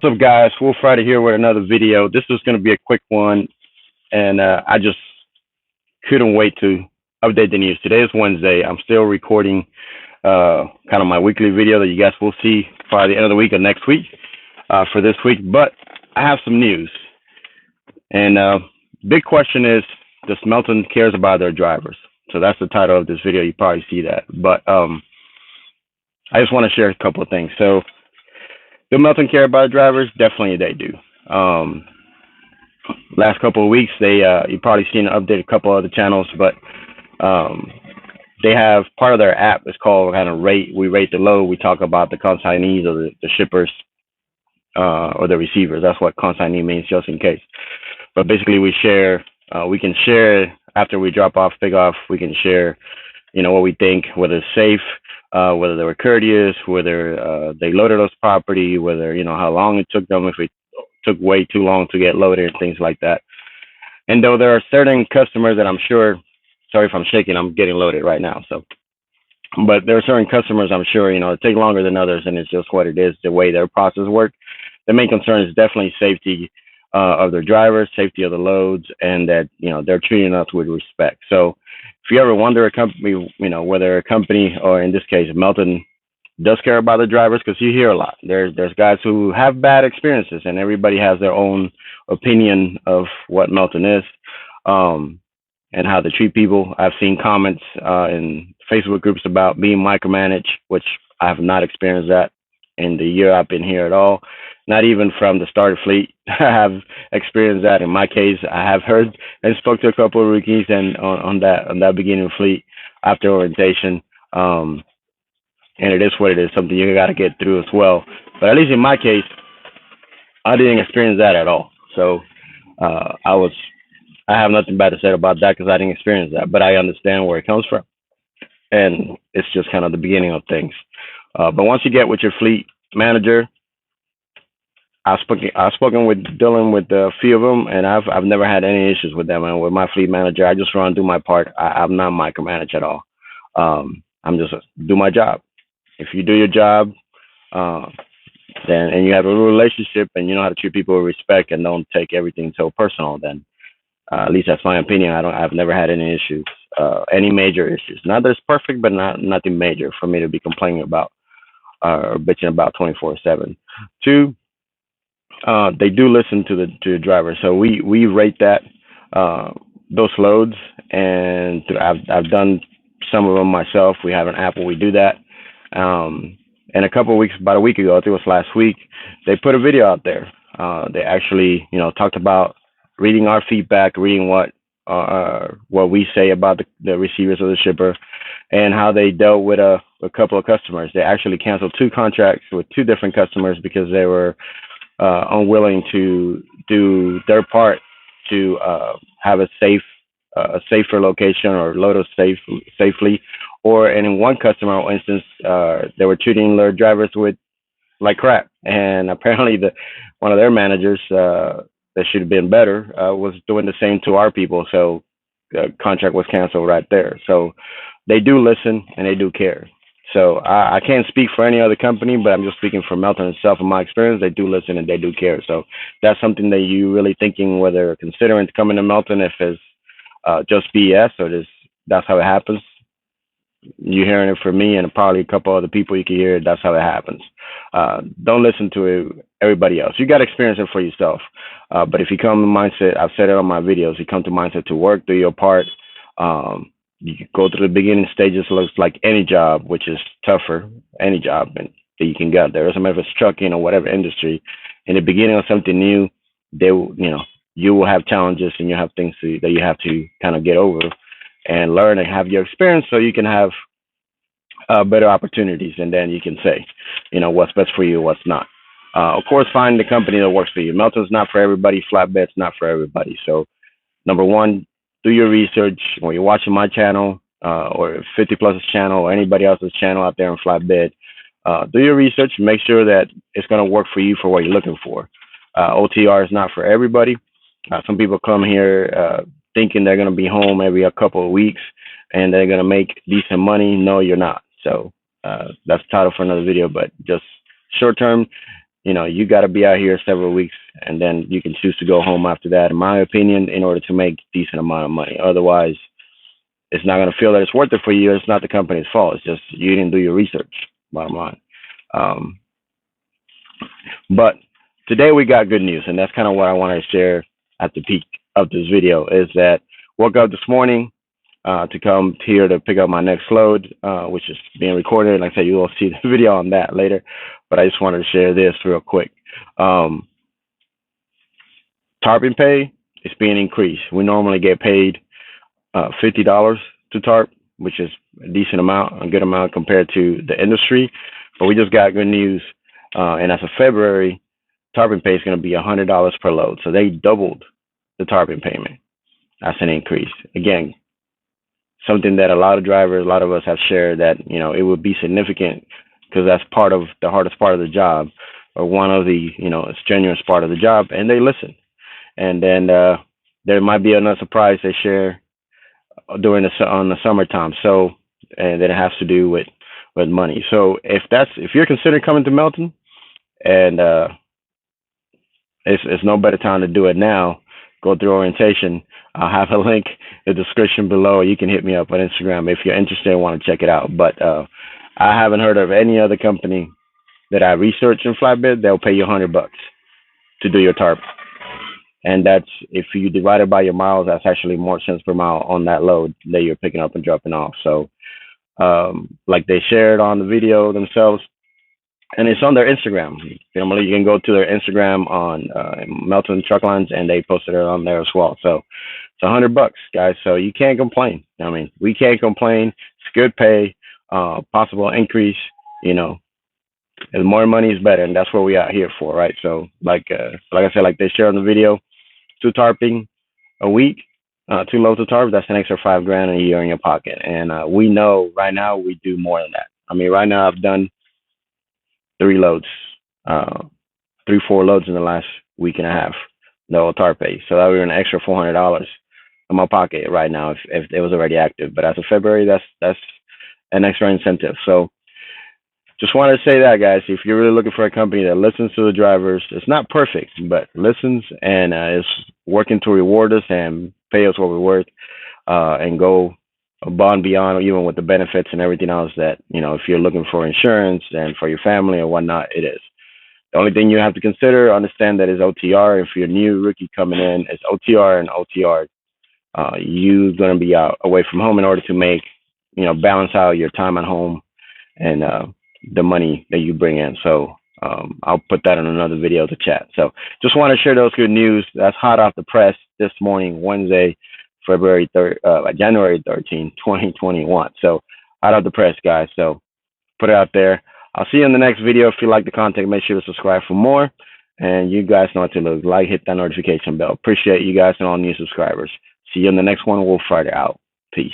What's up, guys? Wolf Friday here with another video. This is going to be a quick one, and I just couldn't wait to update the news. Today is Wednesday. I'm still recording kind of my weekly video that you guys will see by the end of the week or next week for this week. But I have some news, and big question is, does Melton cares about their drivers? So that's the title of this video. You probably see that, but I just want to share a couple of things. So, do Melton care about drivers? Definitely, they do. Last couple of weeks, they you probably seen an update a couple other channels, but um, they have part of their app is called kind of rate. We rate the load. We talk about the consignees or the shippers or the receivers. That's what consignee means, just in case. But basically, we share. We can share after we drop off, pick off. We can share, what we think, whether it's safe, whether they were courteous, whether they loaded us property, whether how long it took them, if it took way too long to get loaded, and things like that. And though there are certain customers that I'm sure, sorry if I'm shaking, I'm getting loaded right now. So, but there are certain customers I'm sure it take longer than others, and it's just what it is, the way their process work. The main concern is definitely safety of their drivers, safety of the loads, and that they're treating us with respect. So if you ever wonder a company, whether a company or in this case Melton does care about the drivers, because you hear a lot. There's guys who have bad experiences, and everybody has their own opinion of what Melton is, and how they treat people. I've seen comments in Facebook groups about being micromanaged, which I have not experienced that in the year I've been here at all. Not even from the starter fleet. I have experienced that. In my case, I have heard and spoke to a couple of rookies and on that beginning fleet after orientation. And it is what it is, something you got to get through as well. But at least in my case, I didn't experience that at all. So I have nothing bad to say about that because I didn't experience that. But I understand where it comes from, and it's just kind of the beginning of things. But once you get with your fleet manager, I've spoken with dealing with a few of them, and I've never had any issues with them. And with my fleet manager, I just run and do my part. I'm not micromanaged at all. I'm just do my job. If you do your job, then and you have a relationship and you know how to treat people with respect and don't take everything so personal, then at least that's my opinion. I've never had any issues, any major issues. Not that it's perfect, but nothing major for me to be complaining about or bitching about 24/7. Two, they do listen to the driver, so we rate that those loads, and I've done some of them myself. We have an app where we do that. And a couple of weeks, about a week ago, I think it was last week, they put a video out there. They actually, talked about reading our feedback, reading what we say about the receivers or the shipper, and how they dealt with a couple of customers. They actually canceled 2 contracts with 2 different customers because they were unwilling to do their part to have a safer location or load us safely. Or and in one customer instance, they were treating their drivers with like crap, and apparently one of their managers that should have been better was doing the same to our people. So the contract was canceled right there. So they do listen and they do care. So I can't speak for any other company, but I'm just speaking for Melton itself. In my experience, they do listen and they do care. So that's something that you really thinking whether considering coming to Melton, if it's just BS or that's how it happens. You're hearing it from me and probably a couple other people you can hear it. That's how it happens. Don't listen to everybody else. You got to experience it for yourself. But if you come to mindset, I've said it on my videos, you come to mindset to work, do your part. You go through the beginning stages, looks like any job, which is tougher, any job that you can get there. Doesn't matter if it's trucking or whatever industry. In the beginning of something new, you will have challenges and you have things that you have to kind of get over and learn and have your experience so you can have better opportunities, and then you can say, what's best for you, what's not. Of course, find the company that works for you. Melton's not for everybody. Flatbed's not for everybody. So, number one, do your research when you're watching my channel or 50 Plus's channel or anybody else's channel out there in Flatbed. Do your research. Make sure that it's going to work for you for what you're looking for. OTR is not for everybody. Some people come here thinking they're going to be home every a couple of weeks and they're going to make decent money. No, you're not. So that's the title for another video, but just short term, you got to be out here several weeks, and then you can choose to go home after that, in my opinion, in order to make decent amount of money. Otherwise, it's not going to feel that it's worth it for you. It's not the company's fault. It's just you didn't do your research, bottom line. Um, but today we got good news, and that's kind of what I want to share at the peak of this video, is that woke up this morning to come here to pick up my next load, which is being recorded. Like I said, you will see the video on that later, but I just wanted to share this real quick. Tarping pay is being increased. We normally get paid $50 to tarp, which is a decent amount, a good amount compared to the industry. But we just got good news, and as of February, tarping pay is going to be $100 per load. So they doubled the tarping payment. That's an increase. Again, something that a lot of drivers, a lot of us have shared, that it would be significant, because that's part of the hardest part of the job, or one of the strenuous part of the job, and they listen. And then there might be another surprise they share during on the summertime. So, and then it has to do with money. So if you're considering coming to Melton, and it's no better time to do it now, go through orientation. I'll have a link in the description below. You can hit me up on Instagram if you're interested and want to check it out. But I haven't heard of any other company that I researched in Flatbed. They'll pay you $100 to do your tarp. And that's, if you divide it by your miles, that's actually more cents per mile on that load that you're picking up and dropping off. So like they shared on the video themselves, and it's on their Instagram. You can go to their Instagram on Melton Truck Lines, and they posted it on there as well. So it's $100, guys. So you can't complain. I mean, we can't complain. It's good pay, possible increase. The more money is better, and that's what we out here for, right? So like I said, like they shared on the video, 2 tarping a week, 2 loads of tarp, that's an extra $5,000 a year in your pocket. And we know right now we do more than that. I mean, right now I've done 3 loads, 4 loads in the last week and a half, no tarp pay. So that would be an extra $400 in my pocket right now if it was already active. But as of February, that's an extra incentive. So just wanted to say that, guys, if you're really looking for a company that listens to the drivers, it's not perfect, but listens and is working to reward us and pay us what we're worth, and go above and beyond, even with the benefits and everything else that, if you're looking for insurance and for your family or whatnot, it is. The only thing you have to consider, understand that is OTR. If you're a new rookie coming in, it's OTR and OTR. You're going to be away from home in order to make, balance out your time at home and the money that you bring in. So I'll put that in another video to chat. So just want to share those good news. That's hot off the press this morning, Wednesday, January 13, 2021. So hot off the press, guys. So put it out there. I'll see you in the next video. If you like the content, make sure to subscribe for more. And you guys know what to do. Like, hit that notification bell. Appreciate you guys and all new subscribers. See you in the next one. Wolf Friday out. Peace.